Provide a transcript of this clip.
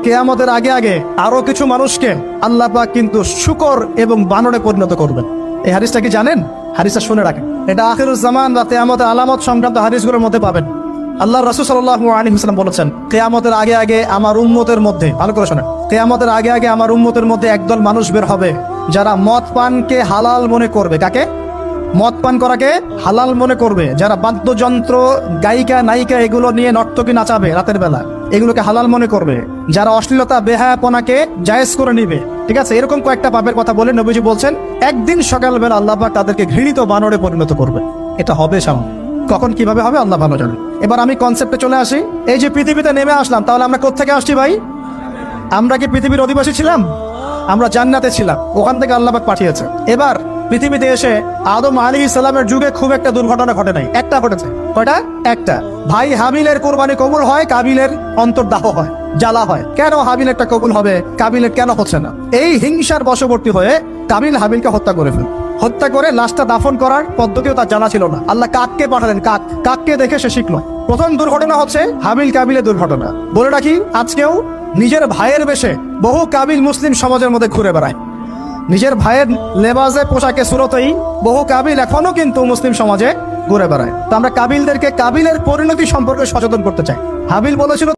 কিয়ামতের আগে আগে আরো কিছু মানুষকে আল্লাহ পাক কিন্তু শূকর এবং বানরে পরিণত করবেন। এই হাদিসটা কি জানেন? হাদিসটা শুনে রাখেন, এটা আখিরুজ জামান বা কিয়ামতের আলামত সংক্রান্ত হাদিসগুলোর মধ্যে পাবেন। আল্লাহ রাসূল সাল্লাল্লাহু আলাইহি ওয়াসাল্লাম বলেছেন, কিয়ামতের আগে আগে আমার উম্মতের মধ্যে, ভালো করে শোনেন, কিয়ামতের আগে আগে আমার উম্মতের মধ্যে একদল মানুষ বের হবে যারা মদ পানকে হালাল মনে করবে। কাকে? মদ পান করাকে হালাল মনে করবে। যারা বাদ্যযন্ত্র, গায়িকা, নায়িকা এগুলো নিয়ে নর্তকী নাচাবে রাতের বেলা, এগুলোকে হালাল মনে করবে। যারা অশ্লীলতা, বেহায়াপনাকে জায়েজ করে নিবে, ঠিক আছে, এরকম কয়েকটা পাপের কথা বলে নবীজি বলছেন একদিন সকালবেলা আল্লাহ পাক তাদেরকে ঘৃণিত বানরে পরিণত করবে। এটা হবে সামনে, কখন কিভাবে হবে আল্লাহ ভালো জানেন। এবার আমি কনসেপ্টে চলে আসি। এই যে পৃথিবীতে নেমে আসলাম, তাহলে আমরা কোত্থেকে আসছি ভাই? আমরা কি পৃথিবীর অধিবাসী ছিলাম? আমরা জান্নাতে ছিলাম, ওখান থেকে আল্লাহ পাক পাঠিয়েছে। এবার পৃথিবীতে এসে আদম আলাইহিস সালামের যুগে খুব একটা দুর্ঘটনা ঘটে নাই, একটা ঘটেছে। কয়টা? একটা। ভাই হাবিলের কোরবানি কবুল হয়, কাবিলের অন্তর্দাহ হয়, জ্বালা হয়। কেন হাবিলেরটা কবুল হবে, কাবিলের কেন হচ্ছে না? এই হিংসার বশবর্তী হয়ে কাবিল হাবিলকে হত্যা করে ফেল। হত্যা করে লাশটা দাফন করার পদ্ধতিও তার জানা ছিল না। আল্লাহ কাককে পাঠালেন, কাককে দেখে সে শিখলো। প্রথম দুর্ঘটনা হচ্ছে হাবিল কাবিলের দুর্ঘটনা। বলে রাখি, আজকেও নিজের ভাইয়ের বেশে বহু কাবিল মুসলিম সমাজের মধ্যে ঘুরে বেড়ায়। নিজের ভাইয়ের লেবাসে, পোশাকে, সুরতেই বহু কাবিল এখনো কিন্তু মুসলিম সমাজে ঘুরে বেড়ায়। তো আমরা কাবিলদেরকে কাবিলের পরিণতি সম্পর্কে সচেতন করতে চাই। হাবিল বলেছিল